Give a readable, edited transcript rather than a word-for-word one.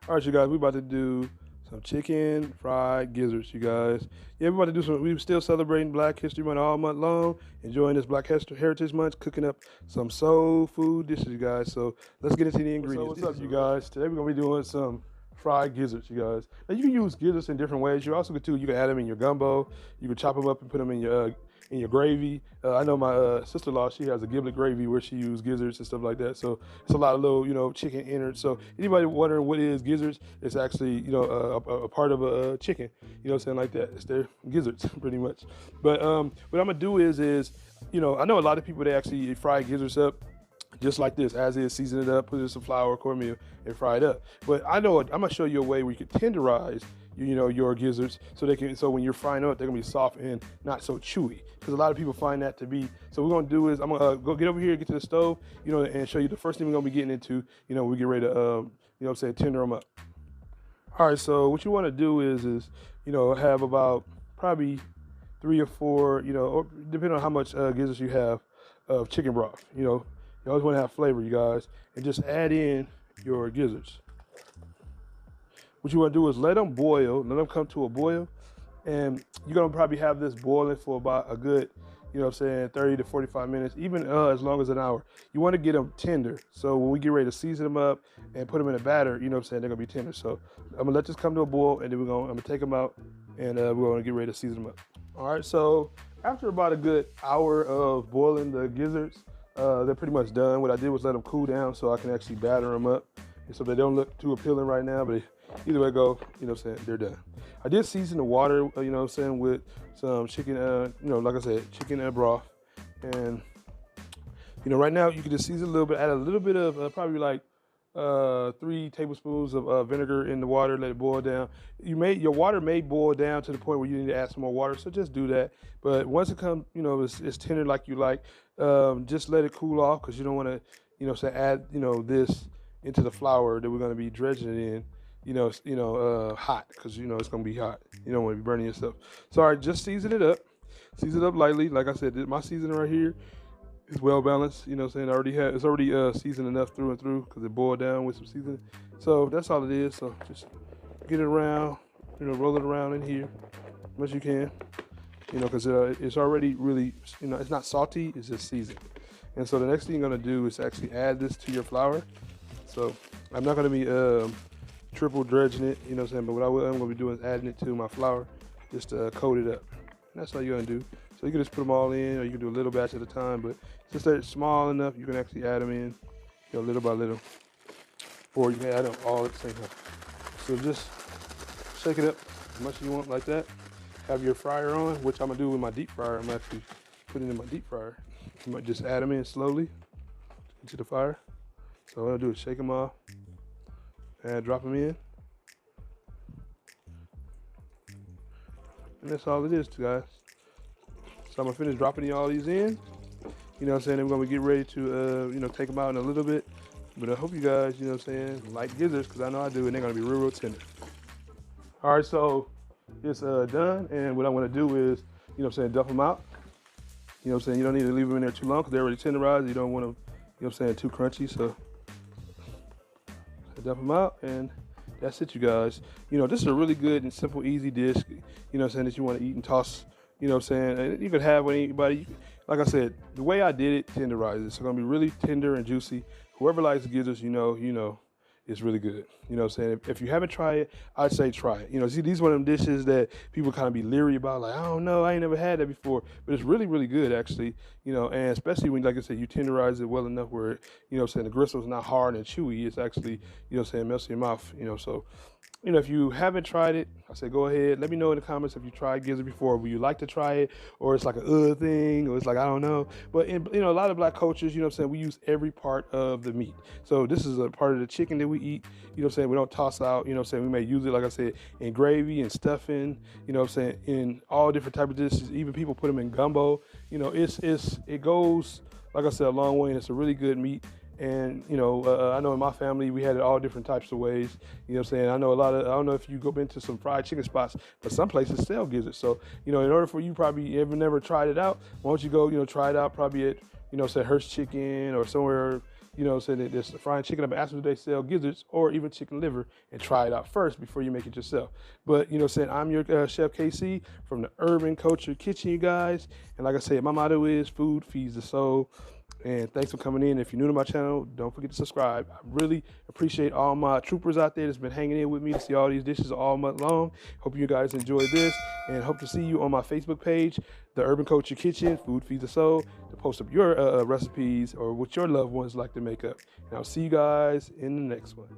All right, you guys, we about to do some chicken fried gizzards, you guys. Yeah, we about to do some. We still celebrating Black History Month all month long, enjoying this Black Heritage Month, cooking up some soul food dishes, you guys. So let's get into the ingredients. What's up, you guys? Today we're gonna be doing some fried gizzards, you guys. Now you can use gizzards in different ways. You also could too. You can add them in your gumbo. You can chop them up and put them in your gravy. I know my sister-in-law, she has a giblet gravy where she uses gizzards and stuff like that. So it's a lot of little, chicken innards. So anybody wondering what is gizzards, it's actually, a part of a chicken, saying like that. It's their gizzards, pretty much. But what I'm gonna do is, I know a lot of people, they actually fry gizzards up just like this, as is, season it up, put in some flour, cornmeal, and fry it up. But I'm gonna show you a way where you can tenderize, your gizzards, so when you're frying up, they're gonna be soft and not so chewy. Because a lot of people find that to be. So what we're gonna do is I'm gonna go get over here, get to the stove, and show you the first thing we're gonna be getting into. We get ready to, tender them up. All right. So what you want to do is have about probably 3 or 4, or depending on how much gizzards you have of chicken broth. You always want to have flavor, you guys, and just add in your gizzards. What you want to do is let them boil, let them come to a boil, and you're going to probably have this boiling for about a good, 30 to 45 minutes, even as long as an hour. You want to get them tender, so when we get ready to season them up and put them in a batter, they're going to be tender. So I'm going to let this come to a boil, and then I'm going to take them out, and we're going to get ready to season them up. All right, so after about a good hour of boiling the gizzards, they're pretty much done. What I did was let them cool down so I can actually batter them up, and so they don't look too appealing right now, but either way it go, they're done. I did season the water, with some chicken, like I said, chicken broth. And, right now you can just season a little bit, add a little bit of probably like 3 tablespoons of vinegar in the water, let it boil down. Your water may boil down to the point where you need to add some more water, so just do that. But once it comes, it's tender like you like, just let it cool off, because you don't want to, add, this into the flour that we're going to be dredging it in. Hot, because it's gonna be hot. You don't want to be burning yourself. So all right, just season it up. Season it up lightly. Like I said, my seasoning right here is well balanced. It's already seasoned enough through and through, because it boiled down with some seasoning. So that's all it is. So just get it around, roll it around in here as much as you can. Because it's already really, it's not salty. It's just seasoned. And so the next thing you're gonna do is actually add this to your flour. So I'm not gonna be triple dredging it, but what I'm going to be doing is adding it to my flour just to coat it up. And that's all you're going to do. So you can just put them all in, or you can do a little batch at a time, but since they're small enough, you can actually add them in, little by little, or you can add them all at the same time. So just shake it up as much as you want, like that. Have your fryer on, which I'm going to do with my deep fryer. I'm actually putting it in my deep fryer. You might just add them in slowly into the fire. So what I'll do is shake them off and drop them in. And that's all it is, guys. So I'm gonna finish dropping all these in. We're gonna get ready to, take them out in a little bit. But I hope you guys, like gizzards, because I know I do, and they're gonna be real, real tender. All right, so it's done, and what I'm gonna do is, dump them out. You don't need to leave them in there too long, because they're already tenderized. You don't want them, too crunchy, so dump them out, and that's it, you guys. This is a really good and simple, easy dish, that you want to eat and toss, and you could have with anybody. Like I said, the way I did it, tenderize it. It's going to be really tender and juicy. Whoever likes gizzards, it's really good. If you haven't tried it, I'd say try it. See, these are one of them dishes that people kind of be leery about, like, I don't know, I ain't never had that before, but it's really, really good, actually, and especially when, like I said, you tenderize it well enough where, the gristle's not hard and chewy. It's actually, melts in your mouth, so, if you haven't tried it, I say go ahead. Let me know in the comments if you tried gizzard before. Would you like to try it? Or it's like a thing, or it's like, I don't know. But in a lot of Black cultures, we use every part of the meat. So this is a part of the chicken that we eat, we don't toss out, we may use it, like I said, in gravy and stuffing, in all different types of dishes. Even people put them in gumbo. It goes, like I said, a long way, and it's a really good meat. And, I know in my family, we had it all different types of ways. I know I don't know if you go into some fried chicken spots, but some places sell gizzards. So, in order for you probably never tried it out, why don't you go, try it out probably at, say Hearst Chicken or somewhere, you know, saying that just frying chicken up and ask them if they sell gizzards or even chicken liver and try it out first before you make it yourself. But, you know, saying I'm your Chef KC from the Urban Culture Kitchen, you guys. And like I said, my motto is food feeds the soul. And thanks for coming in. If you're new to my channel, don't forget to subscribe. I really appreciate all my troopers out there that's been hanging in with me to see all these dishes all month long. Hope you guys enjoy this, and hope to see you on my Facebook page, The Urban Culture Kitchen, Food Feeds the Soul, to post up your recipes or what your loved ones like to make up. And I'll see you guys in the next one.